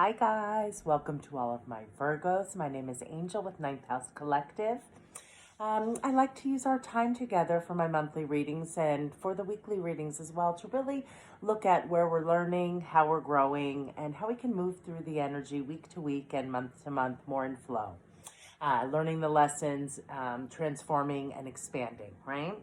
Hi guys, welcome to all of my Virgos. My name is Angel with Ninth House Collective. I like to use our time together for my monthly readings and for the weekly readings as well to really look at where we're learning, how we're growing, and how we can move through the energy week to week and month to month more in flow. Learning the lessons, transforming and expanding, right?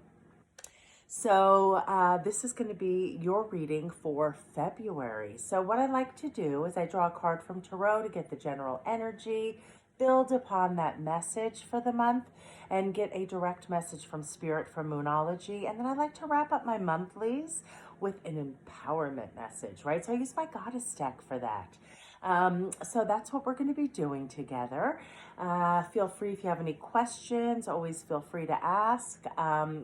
So this is going to be your reading for February. So what I like to do is I draw a card from Tarot to get the general energy, build upon that message for the month, and get a direct message from Spirit from Moonology. And then I like to wrap up my monthlies with an empowerment message, right? So I use my Goddess deck for that. So that's what we're going to be doing together. Feel free if you have any questions, always feel free to ask.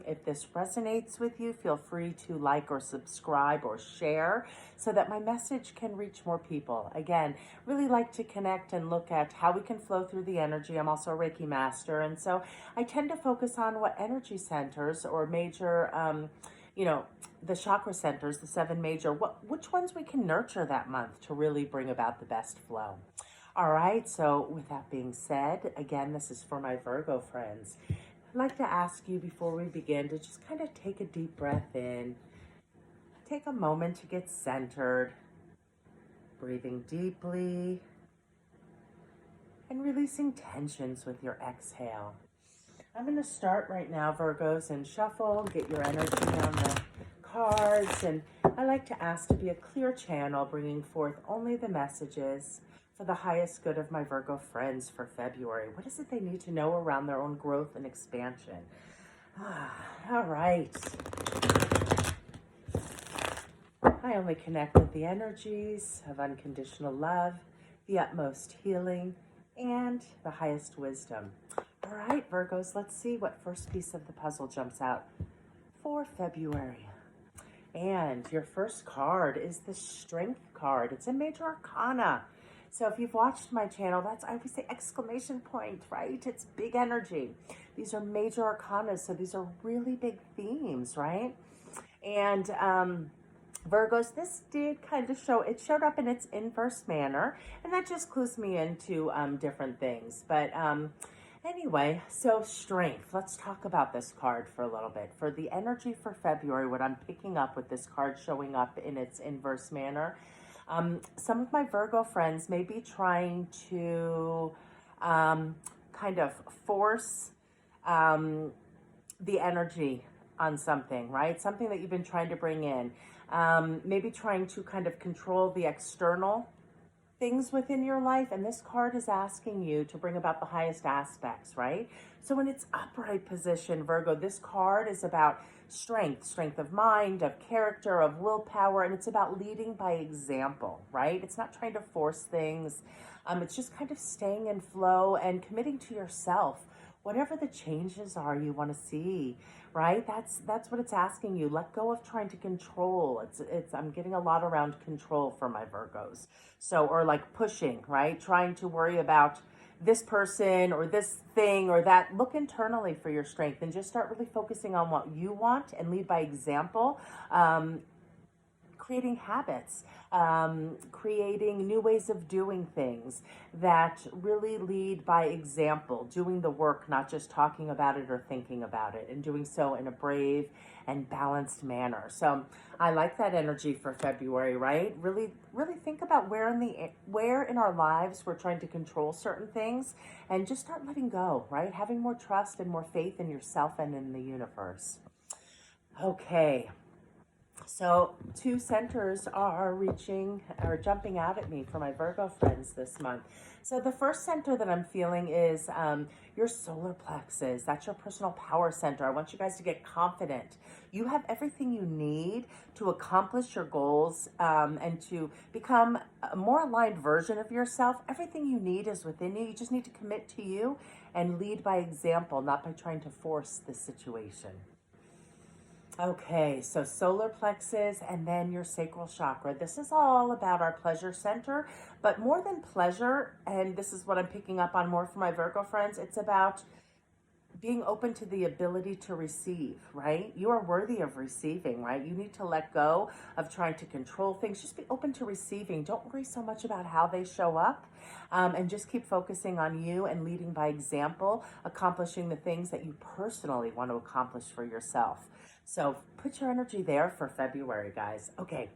If this resonates with you, feel free to like or subscribe or share so that my message can reach more people. Again, really like to connect and look at how we can flow through the energy. I'm also a Reiki master, and so I tend to focus on what energy centers or major, the chakra centers, the 7 major, which ones we can nurture that month to really bring about the best flow. All right, so with that being said, again, this is for my Virgo friends. I'd like to ask you before we begin to just kind of take a deep breath in, take a moment to get centered, breathing deeply, and releasing tensions with your exhale. I'm going to start right now, Virgos, and shuffle, get your energy on the cards, and I like to ask to be a clear channel, bringing forth only the messages for the highest good of my Virgo friends for February. What is it they need to know around their own growth and expansion? All right. I only connect with the energies of unconditional love, the utmost healing, and the highest wisdom. All right, Virgos, let's see what first piece of the puzzle jumps out for February. And your first card is the Strength card. It's a major arcana. So if you've watched my channel, I always say exclamation point, right? It's big energy. These are major arcana, so these are really big themes, right? And Virgos, this did kind of showed up in its inverse manner, and that just clues me into different things. But anyway, so strength. Let's talk about this card for a little bit. For the energy for February, what I'm picking up with this card showing up in its inverse manner, some of my Virgo friends may be trying to kind of force the energy on something, right? Something that you've been trying to bring in. Maybe trying to kind of control the external things within your life, and this card is asking you to bring about the highest aspects, right? So in its upright position, Virgo, this card is about strength of mind, of character, of willpower, and it's about leading by example, right? It's not trying to force things. It's just kind of staying in flow and committing to yourself, whatever the changes are you want to see, right? That's what it's asking you. Let go of trying to control. I'm getting a lot around control for my Virgos. So, or like pushing, right? Trying to worry about this person or this thing or that. Look internally for your strength and just start really focusing on what you want and lead by example. Creating habits, creating new ways of doing things that really lead by example, doing the work, not just talking about it or thinking about it, and doing so in a brave and balanced manner. So I like that energy for February, right? Really, really think about where in our lives we're trying to control certain things and just start letting go, right? Having more trust and more faith in yourself and in the universe. Okay. So 2 centers are jumping out at me for my Virgo friends this month. So the first center that I'm feeling is your solar plexus. That's your personal power center. I want you guys to get confident. You have everything you need to accomplish your goals and to become a more aligned version of yourself. Everything you need is within you. You just need to commit to you and lead by example, not by trying to force the situation. Okay, so solar plexus and then your sacral chakra. This is all about our pleasure center, but more than pleasure, and this is what I'm picking up on more for my Virgo friends, it's about being open to the ability to receive, right? You are worthy of receiving, right? You need to let go of trying to control things. Just be open to receiving. Don't worry so much about how they show up, and just keep focusing on you and leading by example, accomplishing the things that you personally want to accomplish for yourself. So put your energy there for February, guys. Okay,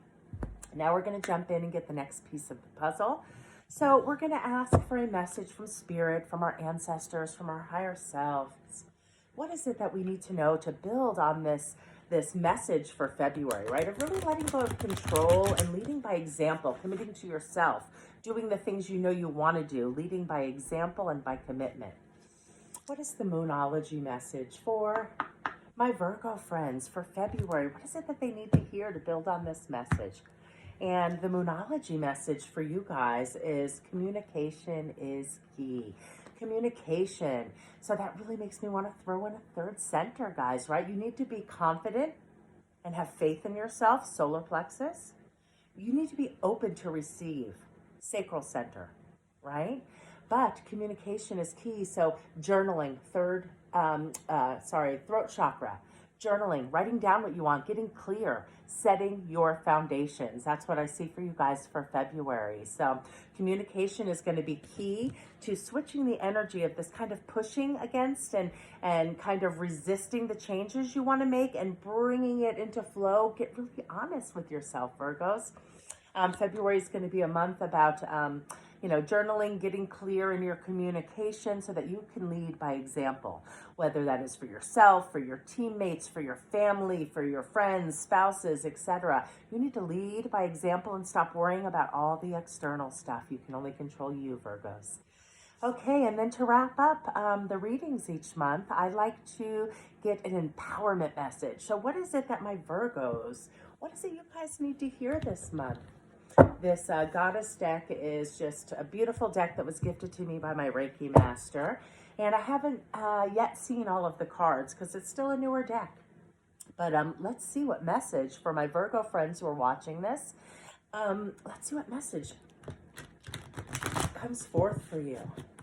now we're going to jump in and get the next piece of the puzzle. So we're going to ask for a message from Spirit, from our ancestors, from our higher selves. What is it that we need to know to build on this message for February, right? Of really letting go of control and leading by example, committing to yourself, doing the things you know you want to do, leading by example and by commitment. What is the Moonology message for my Virgo friends for February? What is it that they need to hear to build on this message? And the Moonology message for you guys is communication is key. Communication. So that really makes me want to throw in a third center, guys, right? You need to be confident and have faith in yourself, solar plexus. You need to be open to receive, sacral center, right? But communication is key. So journaling, throat chakra. Journaling, writing down what you want, getting clear, setting your foundations. That's what I see for you guys for February. So communication is going to be key to switching the energy of this kind of pushing against and kind of resisting the changes you want to make and bringing it into flow. Get really honest with yourself, Virgos. February is going to be a month about journaling, getting clear in your communication so that you can lead by example, whether that is for yourself, for your teammates, for your family, for your friends, spouses, etc. You need to lead by example and stop worrying about all the external stuff. You can only control you, Virgos. Okay, and then to wrap up the readings each month, I like to get an empowerment message. So what is it that my Virgos, what is it you guys need to hear this month? This goddess deck is just a beautiful deck that was gifted to me by my Reiki master. And I haven't yet seen all of the cards because it's still a newer deck. But let's see what message for my Virgo friends who are watching this. Let's see what message comes forth for you.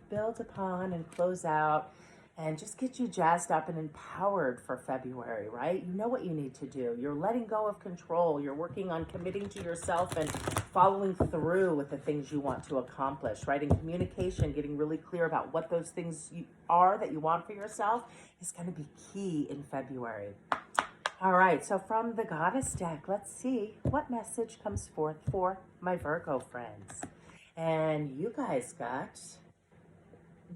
Build upon and close out and just get you jazzed up and empowered for February, right? You know what you need to do. You're letting go of control. You're working on committing to yourself and following through with the things you want to accomplish, right? In communication, getting really clear about what those things are that you want for yourself is going to be key in February. All right, so from the Goddess deck, let's see what message comes forth for my Virgo friends. And you guys got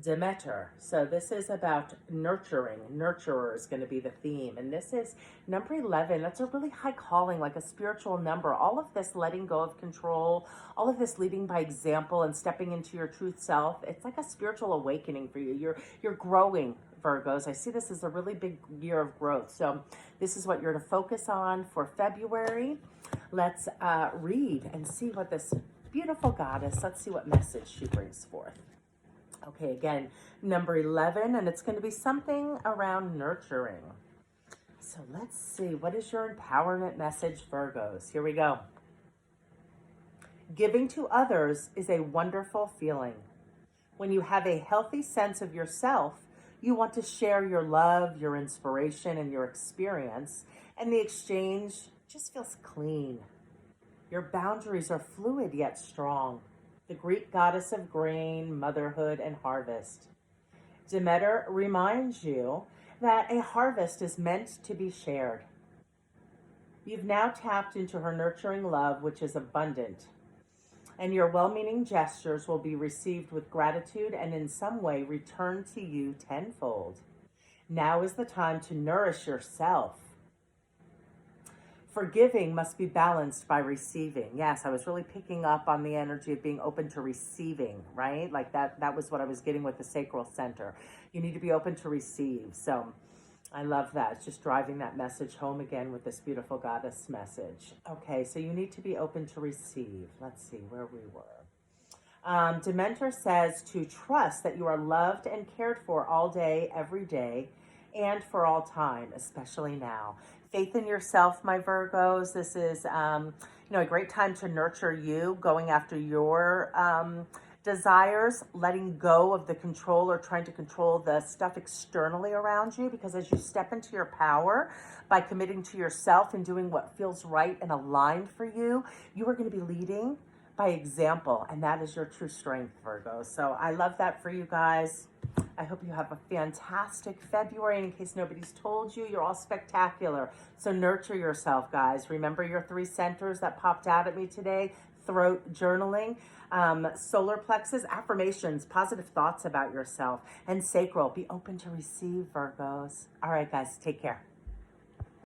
Demeter. So this is about nurturing. Nurturer is going to be the theme. And this is number 11. That's a really high calling, like a spiritual number. All of this letting go of control, all of this leading by example and stepping into your truth self. It's like a spiritual awakening for you. You're growing, Virgos. I see this as a really big year of growth. So this is what you're to focus on for February. Let's read and see what this beautiful goddess, let's see what message she brings forth. Okay, again, number 11, and it's going to be something around nurturing. So let's see, what is your empowerment message, Virgos? Here we go. Giving to others is a wonderful feeling. When you have a healthy sense of yourself, you want to share your love, your inspiration, and your experience, and the exchange just feels clean. Your boundaries are fluid yet strong. The Greek goddess of grain, motherhood, and harvest. Demeter reminds you that a harvest is meant to be shared. You've now tapped into her nurturing love, which is abundant, and your well-meaning gestures will be received with gratitude and in some way returned to you tenfold. Now is the time to nourish yourself. Forgiving must be balanced by receiving. Yes, I was really picking up on the energy of being open to receiving, right? Like that was what I was getting with the sacral center. You need to be open to receive. So I love that. It's just driving that message home again with this beautiful goddess message. Okay, so you need to be open to receive. Let's see where we were. Demeter says to trust that you are loved and cared for all day, every day, and for all time, especially now. Faith in yourself, my Virgos. This is, a great time to nurture you, going after your desires, letting go of the control or trying to control the stuff externally around you, because as you step into your power by committing to yourself and doing what feels right and aligned for you, you are going to be leading by example, and that is your true strength, Virgo. So I love that for you guys. I hope you have a fantastic February. In case nobody's told you, you're all spectacular. So nurture yourself, guys. Remember your 3 centers that popped out at me today: throat, journaling, solar plexus, affirmations, positive thoughts about yourself, and sacral. Be open to receive, Virgos. All right, guys, take care.